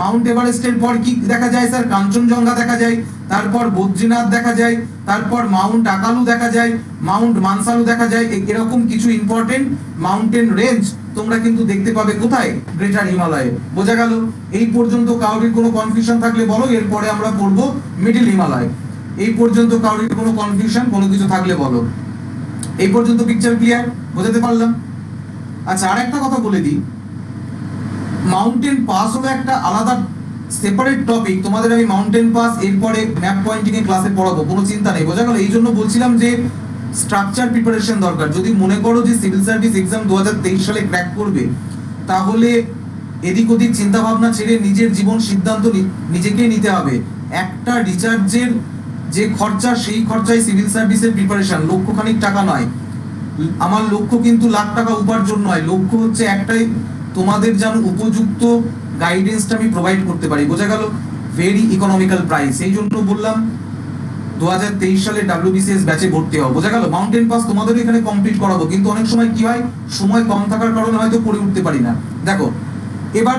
S1: মাউন্ট এভারেস্টের পর কি দেখা যায় স্যার? কাঞ্চনজঙ্ঘা দেখা যায়। তারপর বদ্রীনাথ দেখা যায়। তারপর মাউন্ট আকালু দেখা যায়। মাউন্ট মানসালু দেখা যায়। এরকম কিছু ইম্পর্টেন্ট মাউন্টেন রেঞ্জ তোমরা কিন্তু দেখতে পাবে কোথায়? গ্রেটার হিমালয়ে। বোঝা গেল? এই পর্যন্ত কাউরির কোনো কনফিউশন থাকলে বলো, এরপরে আমরা পড়বো মিডল হিমালয়। এই পর্যন্ত কাউরির কোনো কনফিউশন কোনো কিছু থাকলে বলো। এই পর্যন্ত পিকচার ক্লিয়ার? বোঝাতে পারলাম? আচ্ছা, আরেকটা কথা বলে দিই, মাউন্টেন পাস হলো একটা আলাদা সেপারেট টপিক। তোমাদের আমি মাউন্টেন পাস এরপরে ম্যাপ পয়েন্টিং এর ক্লাসে পড়াবো, কোনো চিন্তা নেই। বোঝা গেল? এই জন্য বলছিলাম যে স্ট্রাকচার প্রিপারেশন দরকার। যদি মনে করো যে সিভিল সার্ভিস এক্সাম 2023 সালে ক্র্যাক করবে, তাহলে এদিক ওদিক চিন্তা ভাবনা ছেড়ে নিজের জীবন সিদ্ধান্ত নিজেকেই নিতে হবে। একটা রিচার্জের যে খরচা, সেই খরচায় সিভিল সার্ভিসের প্রিপারেশন। লক্ষখানিক টাকা নয়, আমার লক্ষ্য কিন্তু লাখ টাকা উপার্জন নয়। লক্ষ্য হচ্ছে একটাই, তোমাদের যেন উপযুক্ত গাইডেন্সটা আমি প্রোভাইড করতে পারি। বোঝা গেল? Very economical price. এই জন্য বললাম 2023 সালে WBCS ব্যাচে ভর্তি হও। বোঝা গেল? মাউন্টেন পাস তোমাদের এখানে কমপ্লিট করাবো, কিন্তু অনেক সময় কি হয়, সময় কম থাকার কারণে হয়তো পড়ে উঠতে পারি না। দেখো এবার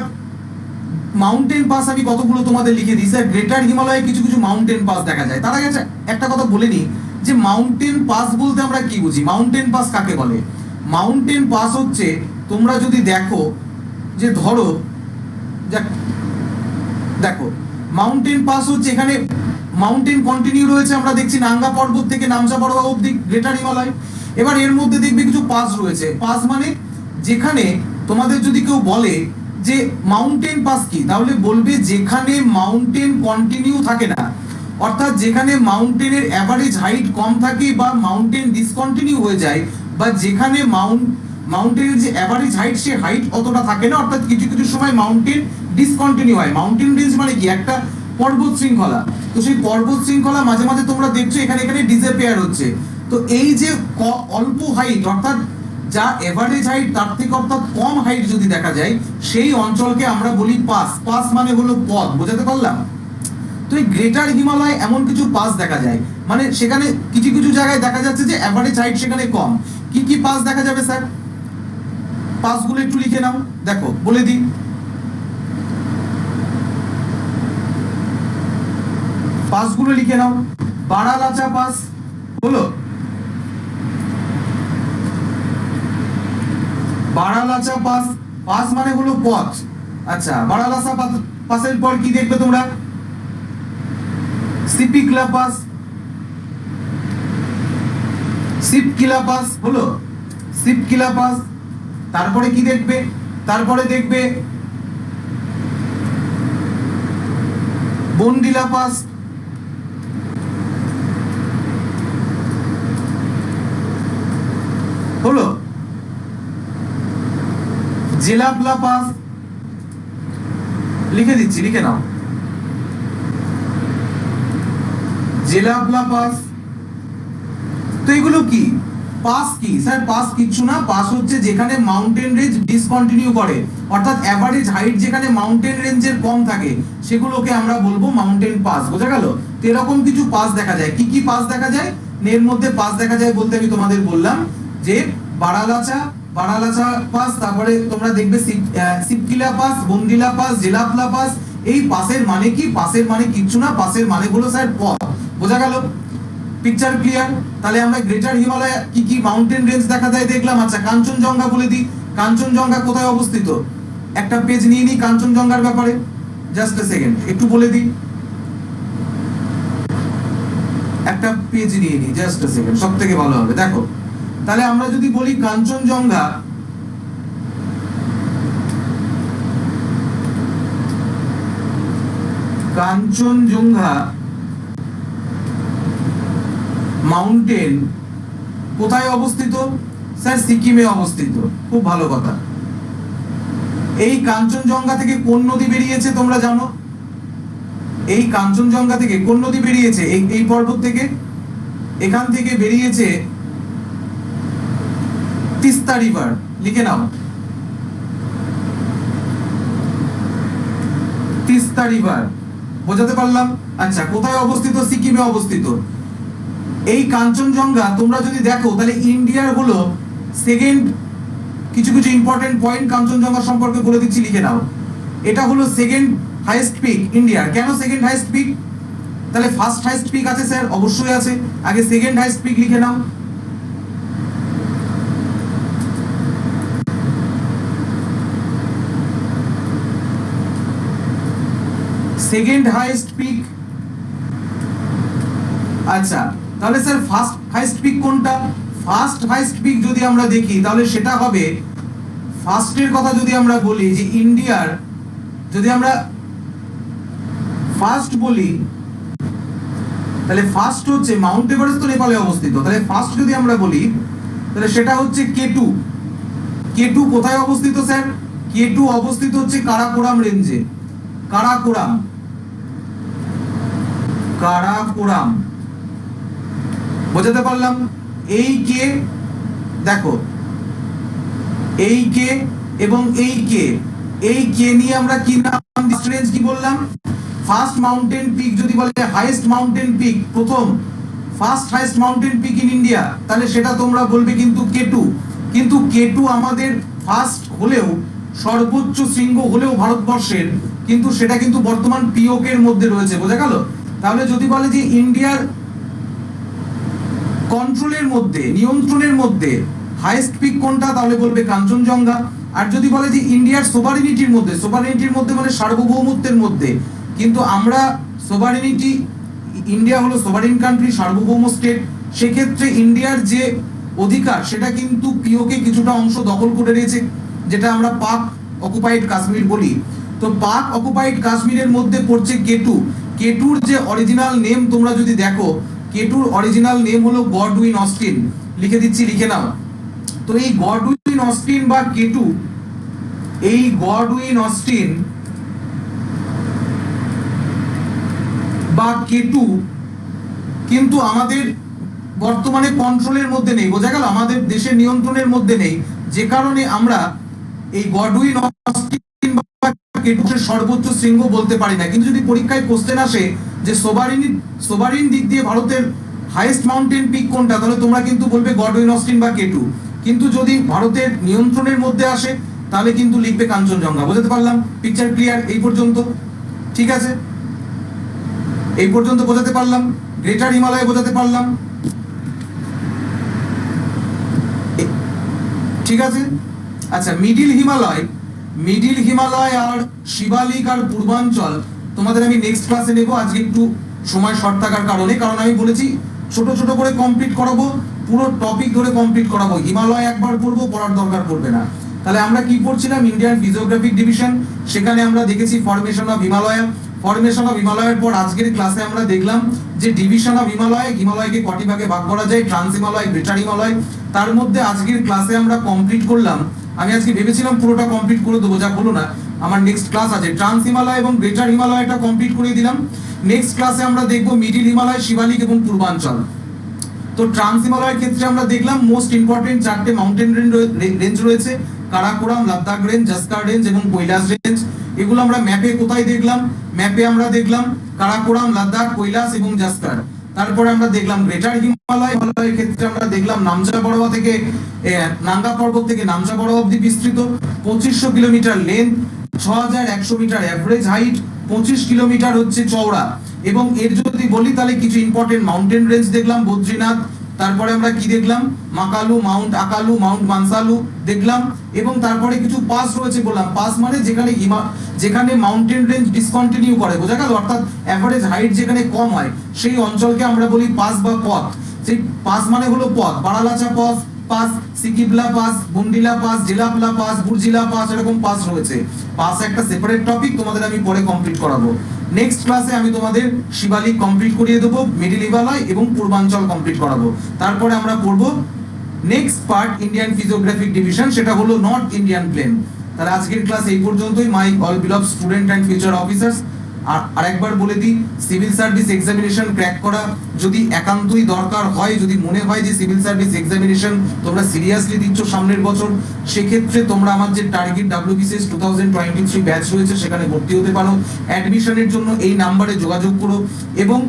S1: মাউন্টেন পাস আমি কতগুলো তোমাদের লিখে দিই স্যার। গ্রেটার হিমালয়ে কিছু কিছু মাউন্টেন পাস দেখা যায়। তার আগে একটা কথা বলে নিই যে মাউন্টেন পাস বলতে আমরা কি বুঝি? মাউন্টেন পাস কাকে বলে? মাউন্টেন পাস হচ্ছে, তোমরা যদি দেখো যে ধরো দেখো মাউন্টেন পাস হচ্ছে, এখানে মাউন্টেন কন্টিনিউ রয়েছে, আমরা দেখছি নাঙ্গা পর্বত থেকে নামচা পড়োয়া অবধি গ্রেটার হিমালয়। এবার এর মধ্যে দেখবে কিছু পাস রয়েছে। পাস মানে যেখানে তোমাদের যদি কেউ বলে যে মাউন্টেন পাস কি, তাহলে বলবে যেখানে মাউন্টেন কন্টিনিউ থাকে না, অর্থাৎ যেখানে মাউন্টেনের অ্যাভারেজ হাইট কম থাকে বা মাউন্টেন ডিসকন্টিনিউ হয়ে যায়, বা যেখানে মাউন্টেনের যে অ্যাভারেজ হাইট, সে হাইট অতটা থাকে না, অর্থাৎ কিছু কিছু সময় মাউন্টেন ডিসকন্টিনিউ হয়। মাউন্টেন রেঞ্জ মানে কি? একটা পর্বত শৃঙ্খলা। তো সেই পর্বত শৃঙ্খলা মাঝে মাঝে তোমরা দেখছো এখানে ডিসঅ্যাপিয়ার হচ্ছে। তো এই যে অল্প হাইট, অর্থাৎ যা এভারেজ হাইট তার থেকে অর্থাৎ কম হাইট যদি দেখা যায়, সেই অঞ্চলকে আমরা বলি পাস। পাস মানে হলো পথ। বোঝাতে পারলাম? তো এই গ্রেটার হিমালয় এমন কিছু পাস দেখা যায়, মানে সেখানে কিছু কিছু জায়গায় দেখা যাচ্ছে যে অ্যাভারেজ হাইট সেখানে কম। কি কি পাস দেখা যাবে স্যার? পাসগুলো একটু লিখে নাও, দেখো বলে দিই। পাসগুলো লিখে নাও। বারালাচা পাস হলো, বারালাচা পাস, পাস মানে হলো পথ। আচ্ছা, বারালাচা পাসের পর কি দেখবে তোমরা? সিপিকলা পাস, সিপকিলা পাস হলো, সিপকিলা পাস। তারপরে কি দেখবে? তারপরে দেখবে বন্ডিলা পাস, হলো জেলাপলা পাস, লিখে দিচ্ছি, লিখে নাও, জেলাপলা পাস। তো এগুলো কি পাস? কি স্যার? পাস কিচ্ছু না, পাস হচ্ছে যেখানে মাউন্টেন রেঞ্জ ডিসকন্টিনিউ করে, অর্থাৎ অ্যাভারেজ হাইট যেখানে মাউন্টেন রেঞ্জের কম থাকে সেগুলোকে আমরা বলবো মাউন্টেন পাস। বোঝা গেল? তো এরকম কিছু পাস দেখা যায়। কি কি পাস দেখা যায়? এর মধ্যে পাস দেখা যায় বলতে আমি তোমাদের বললাম যে বারালাচা, বারালাচা পাস, তারপরে তোমরা দেখবে সিপকিলা পাস, বন্দিলা পাস, জেলাপলা পাস। এই পাসের মানে কি? পাসের মানে কিচ্ছু না, পাসের মানে হলো স্যার পথ। বোঝা গেল? Picture clear? তাহলে আমরা গ্রেটার হিমালয় কি কি মাউন্টেন রেঞ্জ দেখা যায় দেখলাম। আচ্ছা, কাঞ্চনজঙ্ঘা বলে দিই। কাঞ্চনজঙ্ঘা কোথায় অবস্থিত? একটা পেজ নিয়ে নিই কাঞ্চনজঙ্ঘার ব্যাপারে, জাস্ট এ সেকেন্ড, একটু বলে দিই। একটা পেজ নিয়ে নিই, জাস্ট এ সেকেন্ড, সব থেকে ভালো হবে। দেখো, তাহলে আমরা যদি বলি কাঞ্চনজঙ্ঘা, কাঞ্চনজঙ্ঘা মাউন্টেন কোথায় অবস্থিত? স্যার সিকিমে অবস্থিত। খুব ভালো কথা। এই কাঞ্চনজঙ্ঘা থেকে কোন নদী বেরিয়েছে তোমরা জানো? এই কাঞ্চনজঙ্ঘা থেকে কোন নদী বেরিয়েছে? এই পর্বত থেকে, এখান থেকে বেরিয়েছে তিস্তা রিভার। লিখে নাও, তিস্তা রিভার। বোঝাতে পারলাম? আচ্ছা, কোথায় অবস্থিত? সিকিমে অবস্থিত। এই কাঞ্চনজঙ্ঘা তোমরা যদি দেখো তাহলে ইন্ডিয়ার হলো সেকেন্ড, কিছু কিছু ইম্পর্টেন্ট পয়েন্ট কাঞ্চনজঙ্ঘা সম্পর্কে বলে দিচ্ছি, লিখে নাও। এটা হলো সেকেন্ড হাইয়েস্ট পিক ইন্ডিয়ার। কেন সেকেন্ড হাইয়েস্ট পিক? তাহলে ফার্স্ট হাইয়েস্ট পিক আছে স্যার? অবশ্যই আছে। আগে সেকেন্ড হাইয়েস্ট পিক লিখে নাও। Second highest peak. আচ্ছা, তাহলে স্যার ফার্স্ট হাইয়েস্ট পিক কোনটা? ফার্স্ট হাইয়েস্ট পিক যদি আমরা দেখি তাহলে সেটা হবে, ফার্স্টের কথা যদি আমরা বলি যে ইন্ডিয়ার, যদি আমরা ফার্স্ট বলি তাহলে ফার্স্ট হচ্ছে মাউন্ট এভারেস্ট, তো নেপালে অবস্থিত। তাহলে ফার্স্ট যদি আমরা বলি তাহলে সেটা হচ্ছে কেটু। কেটু কোথায় অবস্থিত স্যার? কেটু অবস্থিত হচ্ছে কারাকোরাম রেঞ্জে। কারাকোরাম, কারাকোরাম। বোঝাতে পারলাম? এই কে, দেখো এই কে এবং এই কে, এই কে নিয়ে আমরা কি নাম রেঞ্জ কি বললাম? ফার্স্ট মাউন্টেন পিক যদি বলে হাইয়েস্ট মাউন্টেন পিক, প্রথম first highest mountain peak in India, তাহলে সেটা তোমরা বলবে কিন্তু কেটু। কিন্তু কেটু আমাদের ফার্স্ট হলেও, সর্বোচ্চ শৃঙ্গ হলেও ভারতবর্ষের, কিন্তু সেটা কিন্তু বর্তমান পিওকের মধ্যে রয়েছে। বোঝা গেল? তাহলে যদি বলে যে ইন্ডিয়ার কন্ট্রোলের মধ্যে, নিয়ন্ত্রণের মধ্যে হাইয়েস্ট পিক কোনটা, তাহলে বলবে কাঞ্চনজঙ্ঘা। আর যদি বলে যে ইন্ডিয়ার সোভারেনিটির মধ্যে, সোভারেনিটির মধ্যে মানে সার্বভৌমত্বের মধ্যে, কিন্তু আমরা সোভারেনিটি, ইন্ডিয়া হলো সোভারেন কান্ট্রি, সার্বভৌম স্টেট, সেক্ষেত্রে ইন্ডিয়ার যে অধিকার সেটা কিন্তু পিওকে কিছুটা অংশ দখল করে রয়েছে, যেটা আমরা পাক অকুপাইড কাশ্মীর বলি। তো পাক অকুপাইড কাশ্মীরের মধ্যে পড়ছে কেটু। কেটুর যে অরিজিনাল নেম তোমরা যদি দেখো, কেটুর অরিজিনাল নেম হলো গডউইন অস্টিন। লিখে দিচ্ছি, লিখে নাও। তো এই গডউইন অস্টিন বা কেটু, এই গডউইন অস্টিন বা কেটু কিন্তু আমাদের বর্তমানে কন্ট্রোলের মধ্যে নেই। বোঝা গেল? আমাদের দেশের নিয়ন্ত্রণের মধ্যে নেই, যে কারণে আমরা এই গডউইন অস্টিন বা কেটুসের সর্বোচ্চ শৃঙ্গ বলতে পারি না, কিন্তু যদি পরীক্ষায় কোশ্চেন আসে যে সোবারিন দিক দিয়ে ভারতের হাইয়েস্ট মাউন্টেন পিক কোনটা, তাহলে তোমরা কিন্তু বলবে গডউইন অস্টিন বা কেটু। কিন্তু যদি ভারতের নিয়ন্ত্রণের মধ্যে আসে তাহলে কিন্তু লিখবে কাঞ্চনজঙ্ঘা। বোঝাতে পারলাম? পিকচার ক্লিয়ার এই পর্যন্ত? ঠিক আছে, এই পর্যন্ত বোঝাতে পারলাম। গ্রেটার হিমালয় বোঝাতে পারলাম, ঠিক আছে। আচ্ছা, মিডিল হিমালয় আর শিবালিক আর পূর্বাঞ্চল তোমাদের আমি নেক্সট ক্লাসে নেব। আজকে একটু সময় শর্ট থাকার কারণে, কারণ আমি বলেছি ছোট ছোট করে কমপ্লিট করাবো, পুরো টপিক ধরে কমপ্লিট করাবো। হিমালয় একবার পড়বো, পড়ার দরকার পড়বে না। তাহলে আমরা কি পড়ছিলাম? ইন্ডিয়ান ফিজিওগ্রাফিক ডিভিশন, সেখানে আমরা দেখেছি formation of Himalaya. Formation of হিমালয়ের পর আজকের ক্লাসে আমরা দেখলাম যে ডিভিশন অফ হিমালয়কে কটি ভাগে ভাগ করা যায়, ট্রান্স হিমালয়, গ্রেটার হিমালয়। তার মধ্যে আজকের ক্লাসে আমরা কমপ্লিট করলাম, আমি আজকে ভেবেছিলাম পুরোটা কমপ্লিট করে দেবো, যা হলো না। আমার নেক্সট ক্লাস আছে, ট্রান্স হিমালয় এবং গ্রেটার হিমালয়টা কমপ্লিট করে দিলাম। নেক্সট ক্লাসে আমরা দেখবো মিডিল হিমালয়, শিবালিক এবং পূর্বাঞ্চল। তো ট্রান্স হিমালয়ের ক্ষেত্রে আমরা দেখলাম মোস্ট ইম্পর্টেন্ট 4টে মাউন্টেন রেঞ্জ রয়েছে, কারাকোরাম, লাদাখ রেঞ্জ, জাস্কার রেঞ্জ এবং কৈলাস রেঞ্জ। এগুলো আমরা ম্যাপে কোথায় দেখলাম? ম্যাপে আমরা দেখলাম কারাকোরাম, লাদাখ, কৈলাস এবং জাস্কার। তারপরে আমরা দেখলাম গ্রেটার হিমালয়ের ক্ষেত্রে আমরা দেখলাম নামচা বড়োয়া থেকে নাঙ্গা পর্বত থেকে নামচা বড়োয়া অবধি বিস্তৃত, 2500 kilometre length, 6100 metre average height, 25 kilometre হচ্ছে চওড়া। এবং এর যদি বলি তাহলে কিছু ইম্পর্টেন্ট মাউন্টেন রেঞ্জ দেখলাম, বদ্রীনাথ, তারপরে আমরা কি দেখলাম? মাকালু, মাউন্ট আকালু, মাউন্ট মানসালু দেখলাম। এবং তারপরে কিছু পাস রয়েছে বললাম। পাস মানে যেখানে মাউন্টেন রেঞ্জ ডিসকন্টিনিউ করে, বোঝা গেল? অর্থাৎ অ্যাভারেজ হাইট যেখানে কম হয় সেই অঞ্চলকে আমরা বলি পাস বা পথ। সেই পাস মানে হলো পথ। বারালাচা পাস, সিকিবলা পাস, বুন্ডিলা পাস, জিলাপলা পাস, বুর্জিলা পাস, এরকম পাস রয়েছে। পাস একটা সেপারেট টপিক, তোমাদের আমি পরে কমপ্লিট করাবো। নেক্সট ক্লাসে আমি তোমাদের শিবালিক কমপ্লিট করিয়ে দেবো, মিডিল হিমালয় এবং পূর্বাঞ্চল কমপ্লিট করাবো। তারপরে আমরা পড়বো next part Indian physiographic division, সেটা হলো নর্থ ইন্ডিয়ান প্লেন। তাহলে আজকের ক্লাস এই পর্যন্তই। My all beloved student and future officers, আর একবার বলে দিই, সিভিল সার্ভিস এক্সামিনেশন ক্র্যাক করা যদি একান্তই দরকার হয়, যদি মনে হয় যে সিভিল সার্ভিস এক্সামিনেশন তোমরা সিরিয়াসলি দিচ্ছ সামনের বছর, সেক্ষেত্রে তোমরা আমার যে টার্গেট WBCS 2023 ব্যাচ রয়েছে সেখানে ভর্তি হতে পারো। অ্যাডমিশনের জন্য এই নাম্বারে যোগাযোগ করো, এবং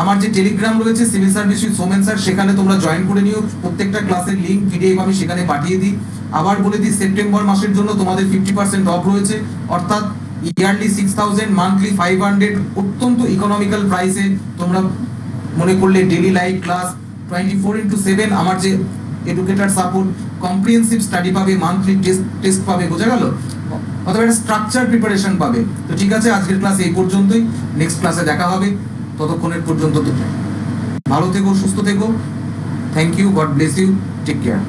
S1: আমার যে টেলিগ্রাম রয়েছে civil service with Somen sir, সেখানে তোমরা জয়েন করে নিও। প্রত্যেকটা ক্লাসের লিঙ্ক পিডিএফ আমি সেখানে পাঠিয়ে দিই। আবার বলে দিই, সেপ্টেম্বর মাসের জন্য তোমাদের 50% অফ রয়েছে, অর্থাৎ ইয়ারলি 6000, মান্থলি 500, অত্যন্ত ইকোনমিক্যাল প্রাইসে তোমরা মনে করলে ডেইলি লাইভ ক্লাস 24/7, আমার যে এডুকেটর সাপোর্ট, কম্প্রিহেনসিভ স্টাডি পাবে, মান্থলি টেস্ট পাবে, বোঝা গেল? অথবা একটা স্ট্রাকচার প্রিপারেশন পাবে। তো ঠিক আছে, আজকের ক্লাস এই পর্যন্তই। নেক্সট ক্লাসে দেখা হবে। ততক্ষণের পর্যন্ত ভালো থেকো, সুস্থ থেকো। Thank you, God bless you, take care.